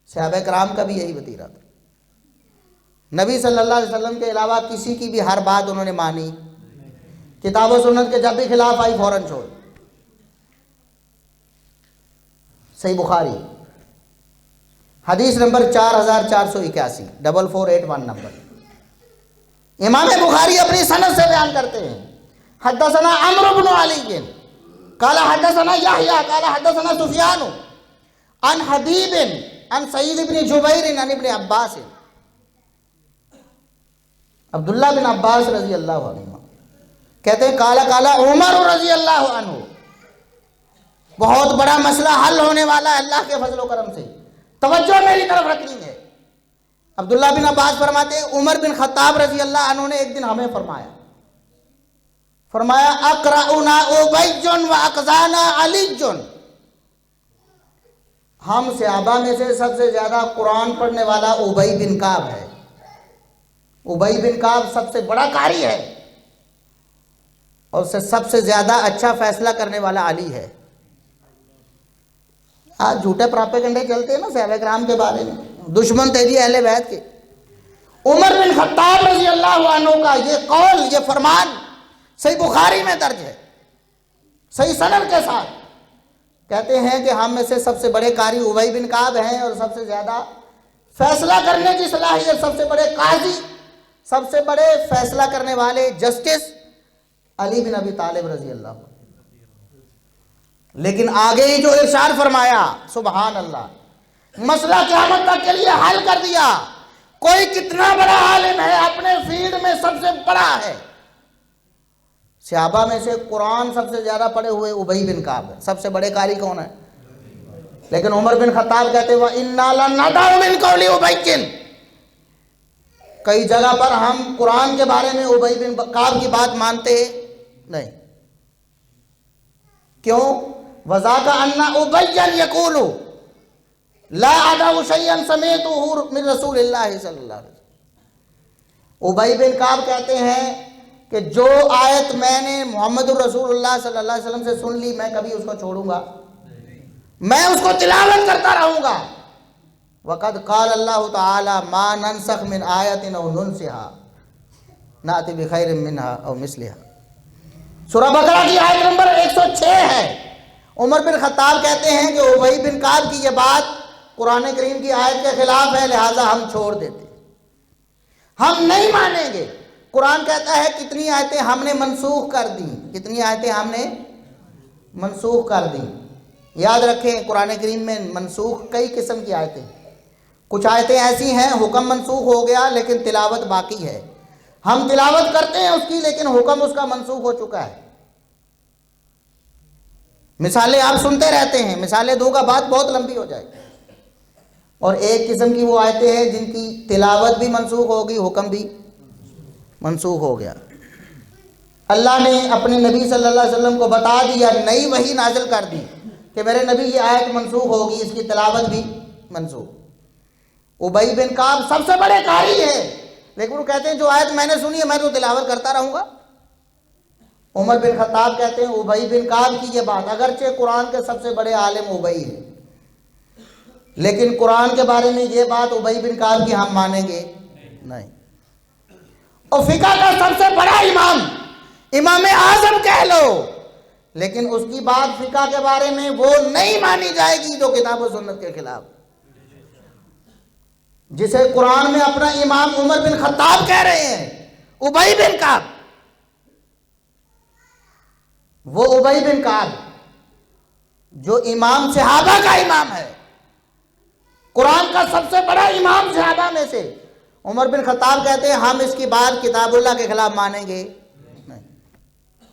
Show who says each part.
Speaker 1: صحابہ کرام کا بھی یہی وتیرہ تھا، نبی صلی اللہ علیہ وسلم کے علاوہ کسی کی بھی ہر بات انہوں نے مانی، کتاب و سنت کے جب بھی خلاف آئی فوراً چھوڑ۔ صحیح بخاری حدیث نمبر 4481، 4481 نمبر۔ امام بخاری اپنی سند سے بیان کرتے ہیں، حدثنا عمرو بن علی قال حدثنا یحییٰ قال حدثنا سفیان عن حبیب عن سعید بن جبیر عن ابن عباس، عبداللہ بن عباس رضی اللہ عنہ کہتے ہیں قال عمر رضی اللہ عنہ، بہت بڑا مسئلہ حل ہونے والا ہے اللہ کے فضل و کرم سے، توجہ میری طرف رکھنی ہے۔ عبداللہ بن عباس فرماتے ہیں عمر بن خطاب رضی اللہ عنہ نے ایک دن ہمیں فرمایا اقرأنا ابی و اقزانا علی، ہم صحابہ میں سے سب سے زیادہ قرآن پڑھنے والا ابی بن کعب ہے، ابی بن کعب سب سے بڑا قاری ہے، اور سب سے زیادہ اچھا فیصلہ کرنے والا علی ہے۔ آج جھوٹے پراپیگنڈے چلتے ہیں نا صحابہ کرام کے بارے میں، دشمن تیری اہل بیت کے۔ عمر بن خطاب رضی اللہ عنہ کا یہ قول، یہ فرمان صحیح بخاری میں درج ہے، صحیح سند کے ساتھ، کہتے ہیں کہ ہم میں سے سب سے بڑے قاری ابی بن کعب ہیں، اور سب سے زیادہ فیصلہ کرنے کی صلاحیت، سب سے بڑے قاضی، سب سے بڑے فیصلہ کرنے والے جسٹس علی بن ابی طالب رضی اللہ عنہ۔ لیکن آگے ہی جو ارشاد فرمایا، سبحان اللہ، مسئلہ قیامت تک کے لیے حل کر دیا۔ کوئی کتنا بڑا عالم ہے، اپنے فیلڈ میں سب سے بڑا ہے۔ صحابہ میں سے قرآن سب سے زیادہ پڑھے ہوئے ابی بن کعب ہے، سب سے بڑے قاری کون ہے؟ لیکن عمر بن خطاب کہتے ہیں وَإِنَّا لَنَدَعُ مِن قَوْلِ أُبَيٍّ، کئی جگہ پر ہم قرآن کے بارے میں ابی بن کعب کی بات مانتے نہیں۔ کیوں؟ وَذَاكَ أَنَّ أُبَيًّا يَقُولُ لَا أَدَعُ شَيْئًا سَمِعْتُهُ مِن رسول اللہ صلی اللہ علیہ وسلم۔ ابی بن کعب کہتے ہیں کہ جو آیت میں نے محمد الرسول اللہ صلی اللہ علیہ وسلم سے سن لی، میں کبھی اس کو چھوڑوں گا، میں اس کو تلاوت کرتا رہوں گا۔ وَقَدْ قَالَ اللَّهُ تَعَالَى مَا نَنْسَخْ مِنْ آيَةٍ أَوْ نُنْسِهَا نَأْتِ بِخَيْرٍ مِّنْهَا أَوْ مِثْلِهَا۔ سورہ بقرہ کی آیت نمبر 106 ہے۔ عمر بن خطاب کہتے ہیں کہ ابی بن کعب کی یہ بات قرآن کریم کی آیت کے خلاف ہے، لہٰذا ہم چھوڑ دیتے، ہم نہیں مانیں گے۔ قرآن کہتا ہے کتنی آیتیں ہم نے منسوخ کر دیں، کتنی آیتیں ہم نے منسوخ کر دیں۔ یاد رکھیں قرآن کریم میں منسوخ کئی قسم کی آیتیں، کچھ آیتیں ایسی ہیں حکم منسوخ ہو گیا لیکن تلاوت باقی ہے، ہم تلاوت کرتے ہیں اس کی لیکن حکم اس کا منسوخ ہو چکا ہے۔ مثالیں آپ سنتے رہتے ہیں، مثالیں دوں گا بات بہت لمبی ہو جائے گی۔ اور ایک قسم کی وہ آیتیں ہیں جن کی تلاوت بھی منسوخ ہوگی، حکم بھی منسوخ ہو گیا۔ اللہ نے اپنے نبی صلی اللہ علیہ وسلم کو بتا دیا، نئی وحی نازل کر دی کہ میرے نبی یہ آیت منسوخ ہوگی، اس کی تلاوت بھی منسوخ۔ ابی بن کعب سب سے بڑے قاری ہیں، لیکن وہ کہتے ہیں جو آیت میں نے سنی ہے میں تو تلاوت کرتا رہوں گا۔ عمر بن خطاب کہتے ہیں ابی بن کعب کی یہ بات، اگرچہ قرآن کے سب سے بڑے عالم ابی ہے، لیکن قرآن کے بارے میں یہ بات ابی بن کعب کی ہم مانیں گے نہیں۔ اور فقہ کا سب سے بڑا امام، امام اعظم کہہ لو، لیکن اس کی بات فقہ کے بارے میں وہ نہیں مانی جائے گی جو کتاب و سنت کے خلاف، جسے قرآن میں اپنا امام عمر بن خطاب کہہ رہے ہیں ابی بن کعب، وہ ابی بن کعب جو امام صحابہ کا امام ہے، قرآن کا سب سے بڑا امام صحابہ میں سے، عمر بن خطاب کہتے ہیں ہم اس کی بات کتاب اللہ کے خلاف مانیں گے